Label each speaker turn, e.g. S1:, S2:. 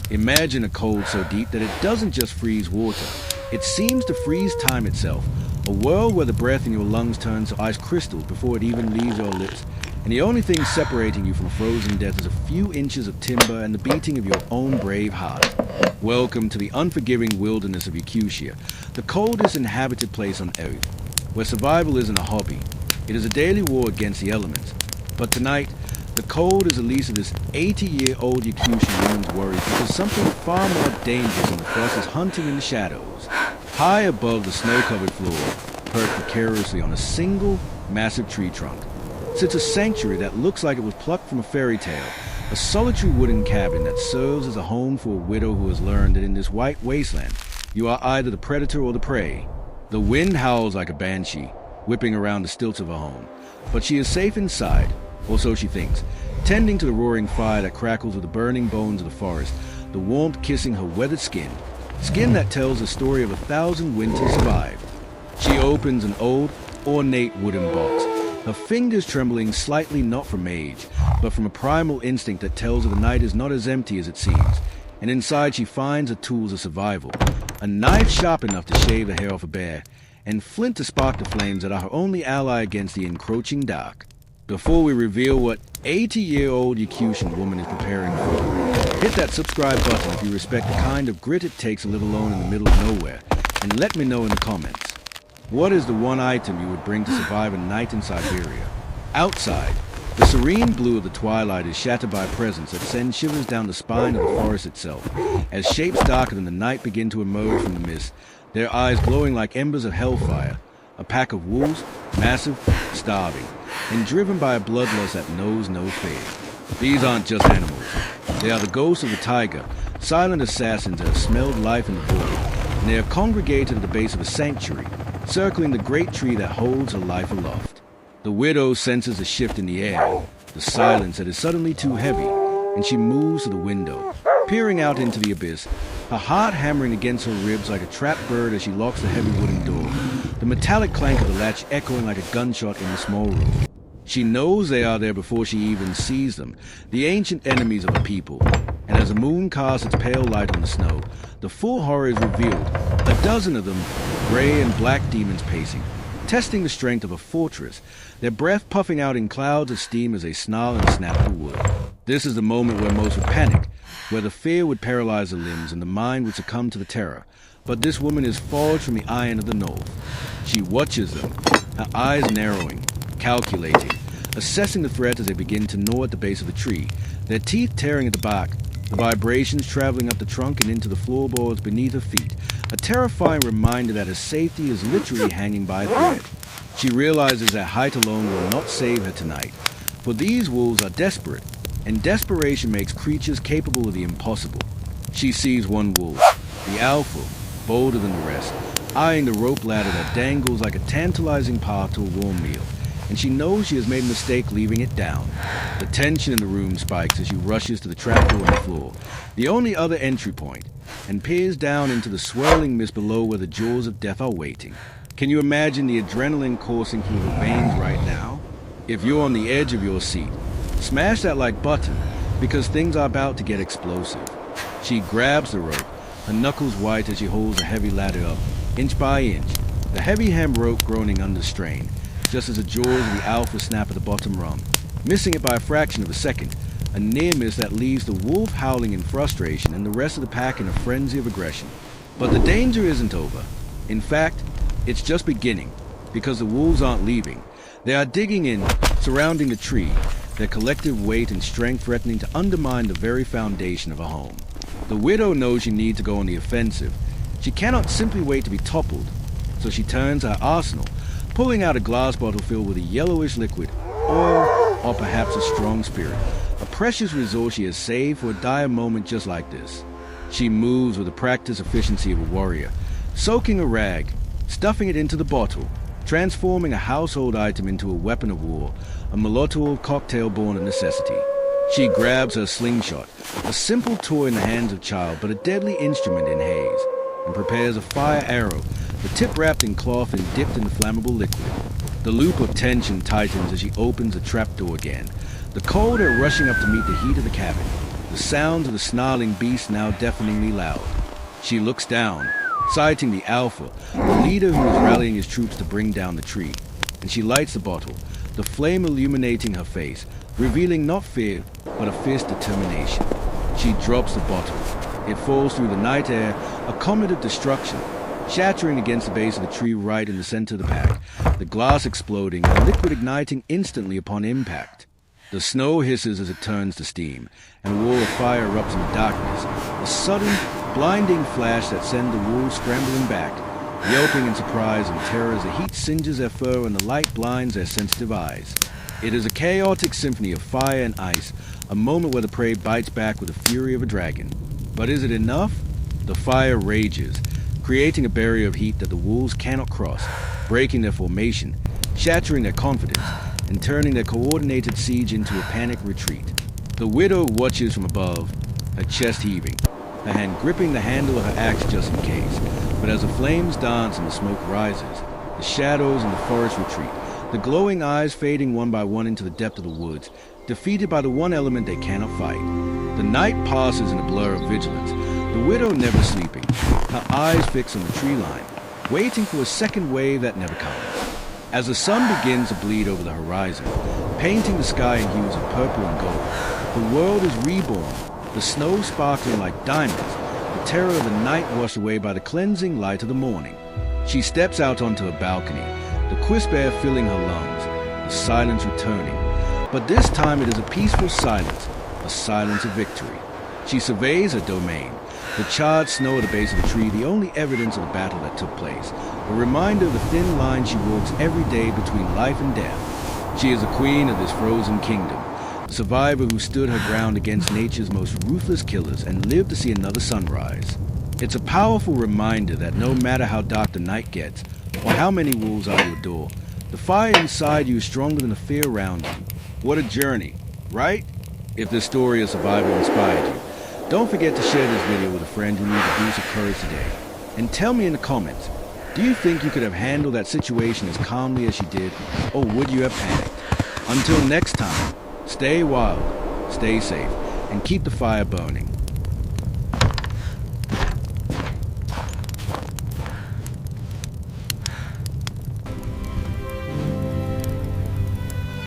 S1: Imagine a cold so deep that it doesn't just freeze water. It seems to freeze time itself. A world where the breath in your lungs turns to ice crystals before it even leaves your lips. And the only thing separating you from frozen death is a few inches of timber and the beating of your own brave heart. Welcome to the unforgiving wilderness of Yakutia, the coldest inhabited place on Earth, where survival isn't a hobby. It is a daily war against the elements. But tonight, the cold is the least of this 80-year-old Yakutian woman's worries because something far more dangerous than the frost is hunting in the shadows. High above the snow-covered floor, perched precariously on a single, massive tree trunk, sits a sanctuary that looks like it was plucked from a fairy tale, a solitary wooden cabin that serves as a home for a widow who has learned that in this white wasteland, you are either the predator or the prey. The wind howls like a banshee, whipping around the stilts of her home, but she is safe inside, or so she thinks, tending to the roaring fire that crackles with the burning bones of the forest, the warmth kissing her weathered skin that tells the story of 1,000 winters survived. She opens an old, ornate wooden box, her fingers trembling slightly not from age, but from a primal instinct that tells her the night is not as empty as it seems. And inside she finds the tools of survival, a knife sharp enough to shave the hair off a bear, and flint to spark the flames that are her only ally against the encroaching dark. Before we reveal what 80-year-old Yakutian woman is preparing for, hit that subscribe button if you respect the kind of grit it takes to live alone in the middle of nowhere, and let me know in the comments. What is the one item you would bring to survive a night in Siberia? Outside, the serene blue of the twilight is shattered by a presence that sends shivers down the spine of the forest itself, as shapes darker than the night begin to emerge from the mist, their eyes glowing like embers of hellfire. A pack of wolves, massive, starving, and driven by a bloodlust that knows no fear. These aren't just animals. They are the ghosts of the tiger, silent assassins that have smelled life in the void, and they are congregated at the base of a sanctuary, circling the great tree that holds her life aloft. The widow senses a shift in the air, the silence that is suddenly too heavy, and she moves to the window, peering out into the abyss, her heart hammering against her ribs like a trapped bird as she locks the heavy wooden door, the metallic clank of the latch echoing like a gunshot in the small room. She knows they are there before she even sees them, the ancient enemies of the people. And as the moon casts its pale light on the snow, the full horror is revealed. A dozen of them, gray and black demons pacing, testing the strength of a fortress, their breath puffing out in clouds of steam as they snarl and snap the wood. This is the moment where most would panic, where the fear would paralyze the limbs and the mind would succumb to the terror. But this woman is forged from the iron of the north. She watches them, her eyes narrowing, calculating, assessing the threat as they begin to gnaw at the base of the tree, their teeth tearing at the bark, the vibrations traveling up the trunk and into the floorboards beneath her feet, a terrifying reminder that her safety is literally hanging by a thread. She realizes that height alone will not save her tonight, for these wolves are desperate, and desperation makes creatures capable of the impossible. She sees one wolf, the alpha, bolder than the rest, eyeing the rope ladder that dangles like a tantalizing path to a warm meal, and she knows she has made a mistake leaving it down. The tension in the room spikes as she rushes to the trapdoor on the floor, the only other entry point, and peers down into the swirling mist below where the jaws of death are waiting. Can you imagine the adrenaline coursing through her veins right now? If you're on the edge of your seat, smash that like button, because things are about to get explosive. She grabs the rope, her knuckles white as she holds the heavy ladder up, inch by inch, the heavy hem rope groaning under strain, just as the jaws of the alpha snap at the bottom rung, missing it by a fraction of a second, a near miss that leaves the wolf howling in frustration and the rest of the pack in a frenzy of aggression. But the danger isn't over. In fact, it's just beginning, because the wolves aren't leaving. They are digging in, surrounding the tree, their collective weight and strength threatening to undermine the very foundation of a home. The widow knows she needs to go on the offensive. She cannot simply wait to be toppled, so she turns her arsenal, pulling out a glass bottle filled with a yellowish liquid, oil, or perhaps a strong spirit, a precious resource she has saved for a dire moment just like this. She moves with the practiced efficiency of a warrior, soaking a rag, stuffing it into the bottle, transforming a household item into a weapon of war, a Molotov cocktail born of necessity. She grabs her slingshot, a simple toy in the hands of a child, but a deadly instrument in haze, and prepares a fire arrow, the tip wrapped in cloth and dipped in the flammable liquid. The loop of tension tightens as she opens the trapdoor again, the cold air rushing up to meet the heat of the cabin. the sounds of the snarling beast now deafeningly loud. She looks down, sighting the Alpha, the leader who is rallying his troops to bring down the tree, and she lights the bottle, the flame illuminating her face, revealing not fear, but a fierce determination. She drops the bottle. It falls through the night air, a comet of destruction, shattering against the base of the tree right in the center of the pack, the glass exploding and the liquid igniting instantly upon impact. The snow hisses as it turns to steam, and a wall of fire erupts in the darkness, a sudden, blinding flash that sends the wolves scrambling back, yelping in surprise and terror as the heat singes their fur and the light blinds their sensitive eyes. It is a chaotic symphony of fire and ice, a moment where the prey bites back with the fury of a dragon. But is it enough? The fire rages, creating a barrier of heat that the wolves cannot cross, breaking their formation, shattering their confidence, and turning their coordinated siege into a panicked retreat. The widow watches from above, her chest heaving, her hand gripping the handle of her axe just in case. But as the flames dance and the smoke rises, the shadows in the forest retreat, the glowing eyes fading one by one into the depth of the woods, defeated by the one element they cannot fight. The night passes in a blur of vigilance, the widow never sleeping, her eyes fixed on the tree line, waiting for a second wave that never comes. As the sun begins to bleed over the horizon, painting the sky in hues of purple and gold, the world is reborn, the snow sparkling like diamonds, the terror of the night washed away by the cleansing light of the morning. She steps out onto a balcony, the crisp air filling her lungs, the silence returning. But this time it is a peaceful silence, a silence of victory. She surveys her domain, the charred snow at the base of the tree, the only evidence of the battle that took place, a reminder of the thin line she walks every day between life and death. She is the queen of this frozen kingdom, a survivor who stood her ground against nature's most ruthless killers and lived to see another sunrise. It's a powerful reminder that no matter how dark the night gets, or how many wolves are you adore, the fire inside you is stronger than the fear around you. What a journey, right? If this story of survival inspired you, don't forget to share this video with a friend who needs a boost of courage today. And tell me in the comments, do you think you could have handled that situation as calmly as she did, or would you have panicked? Until next time, stay wild, stay safe, and keep the fire burning.